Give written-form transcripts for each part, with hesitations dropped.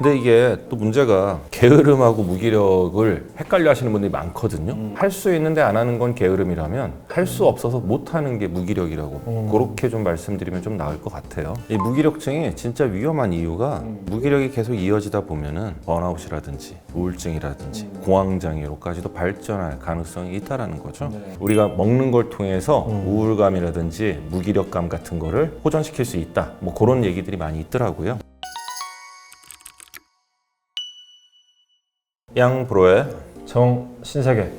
근데 이게 또 문제가 게으름하고 무기력을 헷갈려 하시는 분들이 많거든요. 할 수 있는데 안 하는 건 게으름이라면 할 수 없어서 못 하는 게 무기력이라고 그렇게 좀 말씀드리면 좀 나을 것 같아요. 이 무기력증이 진짜 위험한 이유가 무기력이 계속 이어지다 보면은 번아웃이라든지 우울증이라든지 공황장애로까지도 발전할 가능성이 있다라는 거죠. 우리가 먹는 걸 통해서 우울감이라든지 무기력감 같은 거를 호전시킬 수 있다. 뭐 그런 얘기들이 많이 있더라고요. 양프로의 정신세계.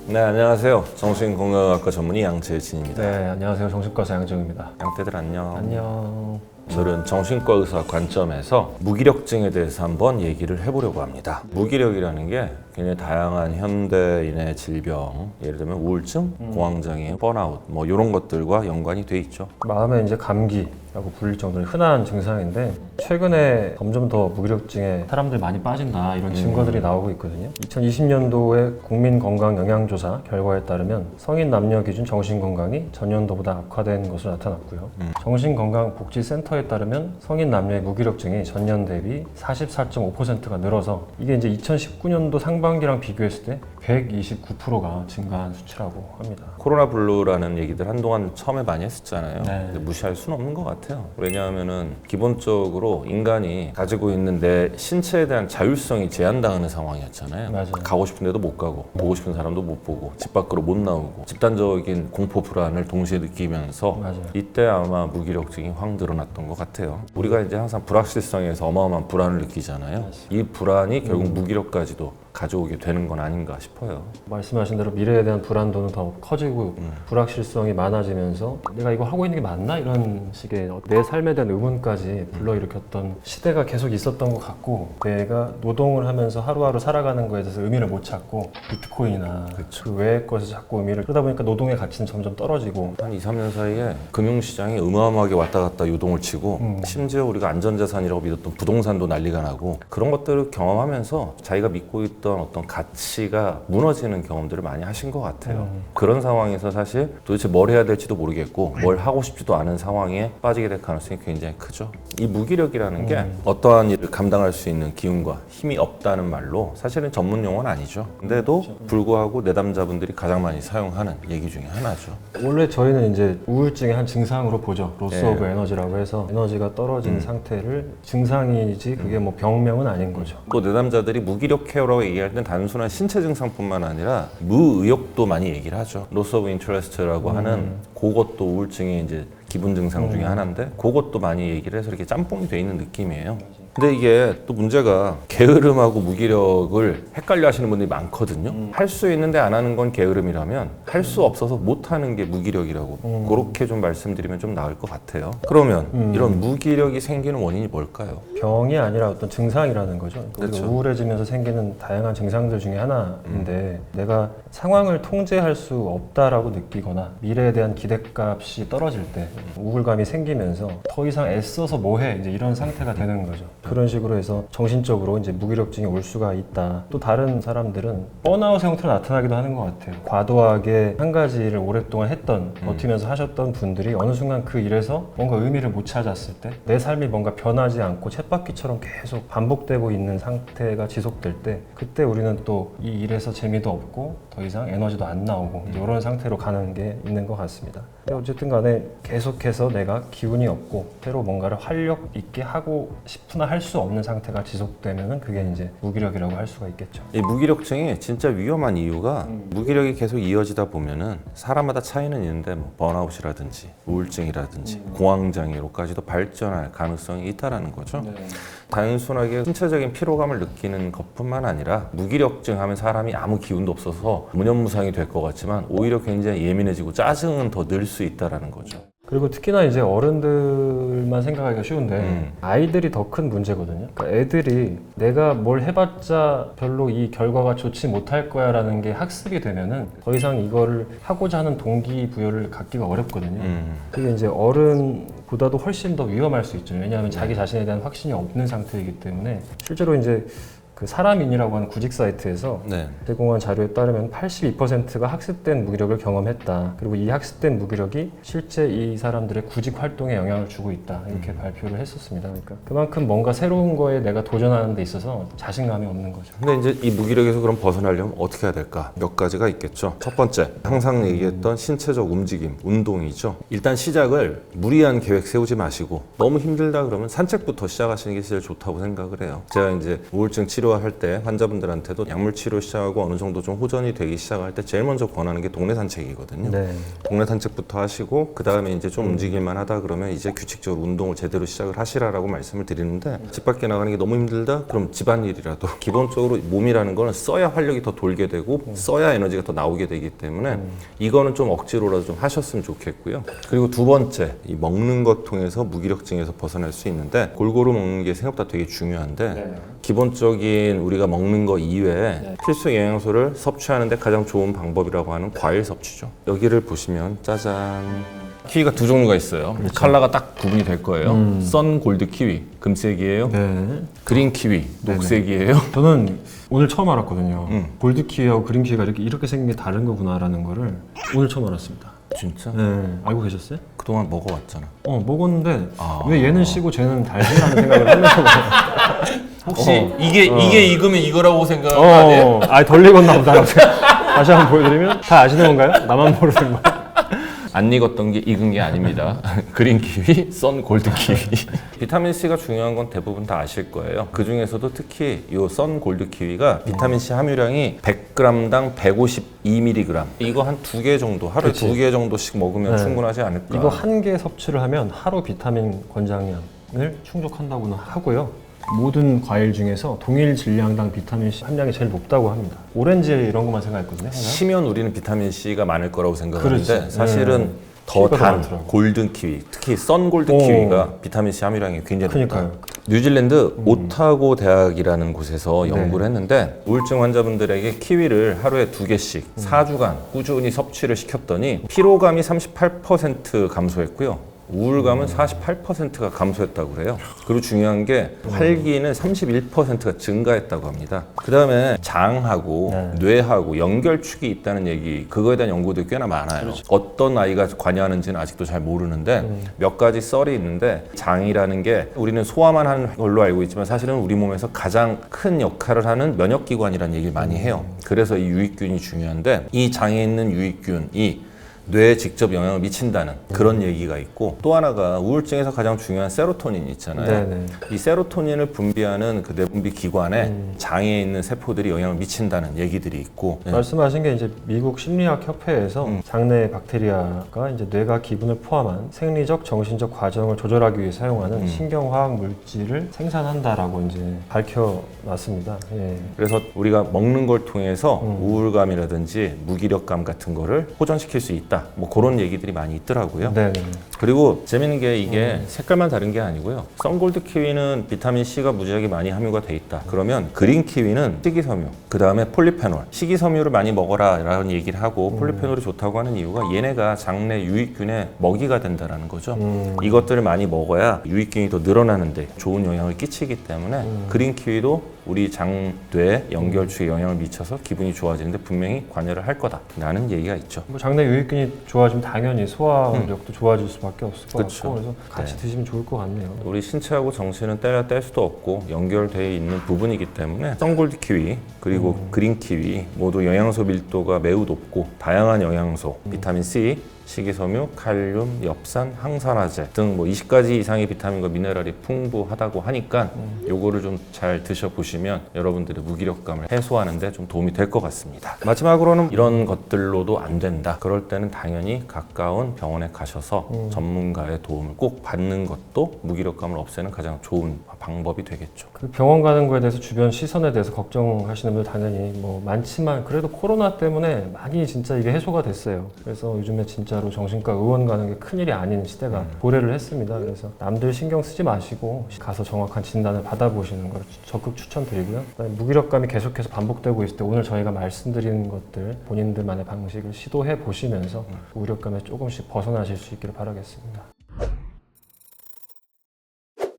네, 안녕하세요. 정신건강학과 전문의 양재진입니다. 네, 안녕하세요. 정신과사 양정입니다. 양떼들 안녕. 안녕. 오늘은 정신과 의사 관점에서 무기력증에 대해서 한번 얘기를 해보려고 합니다. 무기력이라는 게 굉장히 다양한 현대인의 질병, 예를 들면 우울증, 공황장애, 번아웃 뭐 이런 것들과 연관이 돼 있죠. 마음에 이제 감기라고 불릴 정도로 흔한 증상인데 최근에 점점 더 무기력증에 사람들 많이 빠진다 이런 증거들이 나오고 있거든요. 2020년도에 국민건강영양조사 결과에 따르면 성인 남녀 기준 정신건강이 전년도보다 악화된 것으로 나타났고요. 정신건강복지센터에 따르면 성인 남녀의 무기력증이 전년 대비 44.5%가 늘어서 이게 이제 2019년도 상반기랑 비교했을 때 129%가 증가한 수치라고 합니다. 코로나 블루라는 얘기들 한동안 처음에 많이 했었잖아요. 네. 근데 무시할 수는 없는 것 같아요. 왜냐하면은 기본적으로 인간이 가지고 있는 내 신체에 대한 자율성이 제한당하는 상황이었잖아요. 맞아요. 가고 싶은 데도 못 가고 보고 싶은 사람도 못 보고 집 밖으로 못 나오고 집단적인 공포 불안을 동시에 느끼면서 맞아요. 이때 아마 무기력증이 확 늘어났던 것 같아요. 우리가 이제 항상 불확실성에서 어마어마한 불안을 느끼잖아요. 이 불안이 결국 무기력까지도 가져오게 되는 건 아닌가 싶어요. 말씀하신 대로 미래에 대한 불안도는 더 커지고 불확실성이 많아지면서 내가 이거 하고 있는 게 맞나? 이런 식의 내 삶에 대한 의문까지 불러일으켰던 시대가 계속 있었던 것 같고 내가 노동을 하면서 하루하루 살아가는 거에 대해서 의미를 못 찾고 비트코인이나 그 외의 것에 자꾸 의미를 그러다 보니까 노동의 가치는 점점 떨어지고 한 2, 3년 사이에 금융시장이 어마어마하게 왔다 갔다 요동을 치고 심지어 우리가 안전자산이라고 믿었던 부동산도 난리가 나고 그런 것들을 경험하면서 자기가 믿고 있던 어떤 가치가 무너지는 경험들을 많이 하신 것 같아요. 그런 상황에서 사실 도대체 뭘 해야 될지도 모르겠고 뭘 하고 싶지도 않은 상황에 빠지게 될 가능성이 굉장히 크죠. 이 무기력이라는 게 어떠한 일을 감당할 수 있는 기운과 힘이 없다는 말로 사실은 전문 용어는 아니죠. 근데도 불구하고 내담자분들이 가장 많이 사용하는 얘기 중에 하나죠. 원래 저희는 이제 우울증의 한 증상으로 보죠. 로스 네. 오브 에너지라고 해서 에너지가 떨어진 상태를 증상이지 그게 뭐 병명은 아닌 거죠. 또 내담자들이 무기력 케어라고 얘기할 땐 단순한 신체 증상뿐만 아니라 무의욕도 많이 얘기를 하죠. 로스 오브 인터레스트라고 하는 그것도 우울증의 이제 기본 증상 중에 하나인데 그것도 많이 얘기를 해서 이렇게 짬뽕이 돼 있는 느낌이에요. 근데 이게 또 문제가 게으름하고 무기력을 헷갈려 하시는 분들이 많거든요. 할 수 있는데 안 하는 건 게으름이라면 할 수 없어서 못 하는 게 무기력이라고 그렇게 좀 말씀드리면 좀 나을 것 같아요. 그러면 이런 무기력이 생기는 원인이 뭘까요? 병이 아니라 어떤 증상이라는 거죠. 그렇죠. 우리가 우울해지면서 생기는 다양한 증상들 중에 하나인데 내가 상황을 통제할 수 없다라고 느끼거나 미래에 대한 기대값이 떨어질 때 우울감이 생기면서 더 이상 애써서 뭐해 이제 이런 상태가 되는 거죠. 그런 식으로 해서 정신적으로 이제 무기력증이 올 수가 있다. 또 다른 사람들은 번아웃 형태로 나타나기도 하는 것 같아요. 과도하게 한 가지를 오랫동안 했던 버티면서 하셨던 분들이 어느 순간 그 일에서 뭔가 의미를 못 찾았을 때 내 삶이 뭔가 변하지 않고 쳇바퀴처럼 계속 반복되고 있는 상태가 지속될 때 그때 우리는 또 이 일에서 재미도 없고 더 이상 에너지도 안 나오고 이런 상태로 가는 게 있는 것 같습니다. 근데 어쨌든 간에 계속해서 내가 기운이 없고 새로 뭔가를 활력 있게 하고 싶으나 할 수 없는 상태가 지속되면은 그게 이제 무기력이라고 할 수가 있겠죠. 이 무기력증이 진짜 위험한 이유가 무기력이 계속 이어지다 보면은 사람마다 차이는 있는데 뭐 번아웃이라든지 우울증이라든지 공황장애로까지도 발전할 가능성이 있다라는 거죠. 단순하게 신체적인 피로감을 느끼는 것뿐만 아니라 무기력증 하면 사람이 아무 기운도 없어서 무념무상이 될 것 같지만 오히려 굉장히 예민해지고 짜증은 더 늘 수 있다라는 거죠. 그리고 특히나 이제 어른들만 생각하기가 쉬운데 아이들이 더 큰 문제거든요. 그러니까 애들이 내가 뭘 해봤자 별로 이 결과가 좋지 못할 거야 라는 게 학습이 되면은 더 이상 이거를 하고자 하는 동기부여를 갖기가 어렵거든요. 그게 이제 어른보다도 훨씬 더 위험할 수 있죠. 왜냐하면 자기 자신에 대한 확신이 없는 상태이기 때문에 실제로 이제 그 사람인이라고 하는 구직 사이트에서 네. 제공한 자료에 따르면 82%가 학습된 무기력을 경험했다. 그리고 이 학습된 무기력이 실제 이 사람들의 구직 활동에 영향을 주고 있다. 이렇게 발표를 했었습니다. 그러니까 그만큼 뭔가 새로운 거에 내가 도전하는 데 있어서 자신감이 없는 거죠. 근데 이제 이 무기력에서 그럼 벗어나려면 어떻게 해야 될까? 몇 가지가 있겠죠. 첫 번째, 항상 얘기했던 신체적 움직임, 운동이죠. 일단 시작을 무리한 계획 세우지 마시고 너무 힘들다 그러면 산책부터 시작하시는 게 제일 좋다고 생각을 해요. 제가 이제 우울증 치료할 때 환자분들한테도 약물 치료 시작하고 어느 정도 좀 호전이 되기 시작할 때 제일 먼저 권하는 게 동네 산책이거든요. 네. 동네 산책부터 하시고 그 다음에 이제 좀 움직일만 하다 그러면 이제 규칙적으로 운동을 제대로 시작을 하시라라고 말씀을 드리는데 집 밖에 나가는 게 너무 힘들다? 그럼 집안일이라도 기본적으로 몸이라는 거는 써야 활력이 더 돌게 되고 써야 에너지가 더 나오게 되기 때문에 이거는 좀 억지로라도 좀 하셨으면 좋겠고요. 그리고 두 번째, 이 먹는 것 통해서 무기력증에서 벗어날 수 있는데 골고루 먹는 게 생각보다 되게 중요한데 네. 기본적인 우리가 먹는 거 이외에 필수 영양소를 섭취하는데 가장 좋은 방법이라고 하는 과일 섭취죠. 여기를 보시면 짜잔. 키위가 두 종류가 있어요. 컬러가 딱 구분이 될 거예요. 썬 골드 키위, 금색이에요. 네. 그린 키위, 녹색이에요. 저는 오늘 처음 알았거든요. 골드 키위하고 그린 키위가 이렇게 생긴 게 다른 거구나라는 거를 오늘 처음 알았습니다. 진짜? 네. 알고 계셨어요? 그동안 먹어왔잖아. 먹었는데 왜 얘는 시고 쟤는 달지라는 생각을 하면서 혹시 이게 익으면 이거라고 생각한 거 아니에요? 덜 익었나 보다라고 다시 한번 보여드리면 다 아시는 건가요? 나만 모르는 거예요? 안 익었던 게 익은 게 아닙니다. 그린 키위, 썬 골드 키위. 비타민 C가 중요한 건 대부분 다 아실 거예요. 그 중에서도 특히 이 썬 골드 키위가 비타민 C 함유량이 100g당 152mg. 이거 한 2개 정도, 하루에 그치. 2개 정도씩 먹으면 네. 충분하지 않을까. 이거 한 개 섭취를 하면 하루 비타민 권장량을 충족한다고는 하고요. 모든 과일 중에서 동일 질량당 비타민 C 함량이 제일 높다고 합니다. 오렌지 이런 것만 생각했거든요. 항상. 시면 우리는 비타민 C가 많을 거라고 생각하는데 그렇지. 사실은 더 키위가 더 단 많더라고. 골든 키위, 특히 썬 골드 키위가 비타민 C 함유량이 굉장히 높다. 그러니까요. 뉴질랜드 오타고 대학이라는 곳에서 연구를 했는데 우울증 환자분들에게 키위를 하루에 2개씩 4주간 꾸준히 섭취를 시켰더니 피로감이 38% 감소했고요. 우울감은 48%가 감소했다고 그래요. 그리고 중요한 게 활기는 31%가 증가했다고 합니다. 그 다음에 장하고 뇌하고 연결축이 있다는 얘기, 그거에 대한 연구도 꽤나 많아요. 어떤 아이가 관여하는지는 아직도 잘 모르는데 몇 가지 썰이 있는데 장이라는 게 우리는 소화만 하는 걸로 알고 있지만 사실은 우리 몸에서 가장 큰 역할을 하는 면역기관이라는 얘기를 많이 해요. 그래서 이 유익균이 중요한데 이 장에 있는 유익균이 뇌에 직접 영향을 미친다는 그런 얘기가 있고 또 하나가 우울증에서 가장 중요한 세로토닌이 있잖아요. 네네. 이 세로토닌을 분비하는 그 뇌분비 기관에 장에 있는 세포들이 영향을 미친다는 얘기들이 있고 말씀하신 게 이제 미국 심리학 협회에서 장내 박테리아가 이제 뇌가 기분을 포함한 생리적, 정신적 과정을 조절하기 위해 사용하는 신경화학 물질을 생산한다라고 이제 밝혀놨습니다. 예. 그래서 우리가 먹는 걸 통해서 우울감이라든지 무기력감 같은 거를 호전시킬 수 있다. 뭐 그런 얘기들이 많이 있더라고요. 네네. 그리고 재밌는 게 이게 색깔만 다른 게 아니고요. 썬골드 키위는 비타민 C가 무지하게 많이 함유가 돼 있다. 그러면 그린 키위는 식이섬유, 그 다음에 폴리페놀. 식이섬유를 많이 먹어라 라는 얘기를 하고 폴리페놀이 좋다고 하는 이유가 얘네가 장내 유익균의 먹이가 된다는 거죠. 이것들을 많이 먹어야 유익균이 더 늘어나는데 좋은 영향을 끼치기 때문에 그린 키위도 우리 장뇌 연결축에 영향을 미쳐서 기분이 좋아지는데 분명히 관여를 할 거다라는 얘기가 있죠. 뭐 장내 유익균이 좋아지면 당연히 소화력도 좋아질 수밖에 없을 것 그쵸. 같고 그래서 같이 드시면 좋을 것 같네요. 우리 신체하고 정신은 떼야 뗄 수도 없고 연결되어 있는 부분이기 때문에 썬골드 키위 그리고 그린 키위 모두 영양소 밀도가 매우 높고 다양한 영양소, 비타민 C, 식이섬유, 칼륨, 엽산, 항산화제 등 뭐 20가지 이상의 비타민과 미네랄이 풍부하다고 하니까 요거를 좀 잘 드셔보시면 여러분들의 무기력감을 해소하는 데 좀 도움이 될 것 같습니다. 마지막으로는 이런 것들로도 안 된다. 그럴 때는 당연히 가까운 병원에 가셔서 전문가의 도움을 꼭 받는 것도 무기력감을 없애는 가장 좋은 방법이 되겠죠. 그 병원 가는 거에 대해서 주변 시선에 대해서 걱정하시는 분들 당연히 뭐 많지만 그래도 코로나 때문에 많이 진짜 이게 해소가 됐어요. 그래서 요즘에 진짜로 정신과 의원 가는 게 큰일이 아닌 시대가 도래를 했습니다. 그래서 남들 신경 쓰지 마시고 가서 정확한 진단을 받아보시는 걸 적극 추천드리고요. 그다음에 무기력감이 계속해서 반복되고 있을 때 오늘 저희가 말씀드린 것들 본인들만의 방식을 시도해 보시면서 무기력감에 조금씩 벗어나실 수 있기를 바라겠습니다.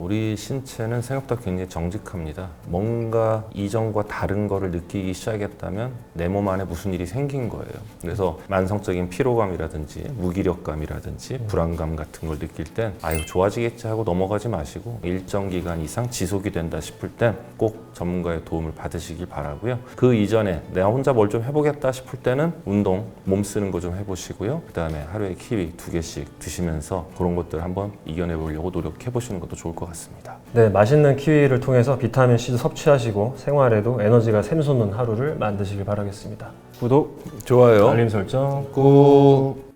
우리 신체는 생각보다 굉장히 정직합니다. 뭔가 이전과 다른 거를 느끼기 시작했다면 내 몸 안에 무슨 일이 생긴 거예요. 그래서 만성적인 피로감이라든지 무기력감이라든지 불안감 같은 걸 느낄 땐 이거 좋아지겠지 하고 넘어가지 마시고 일정 기간 이상 지속이 된다 싶을 땐 꼭 전문가의 도움을 받으시길 바라고요. 그 이전에 내가 혼자 뭘 좀 해보겠다 싶을 때는 운동, 몸 쓰는 거 좀 해보시고요. 그 다음에 하루에 키위 2개씩 드시면서 그런 것들 한번 이겨내보려고 노력해보시는 것도 좋을 것 같습니다. 네, 맛있는 키위를 통해서 비타민C도 섭취하시고 생활에도 에너지가 샘솟는 하루를 만드시길 바라겠습니다. 구독, 좋아요. 알림 설정 꼭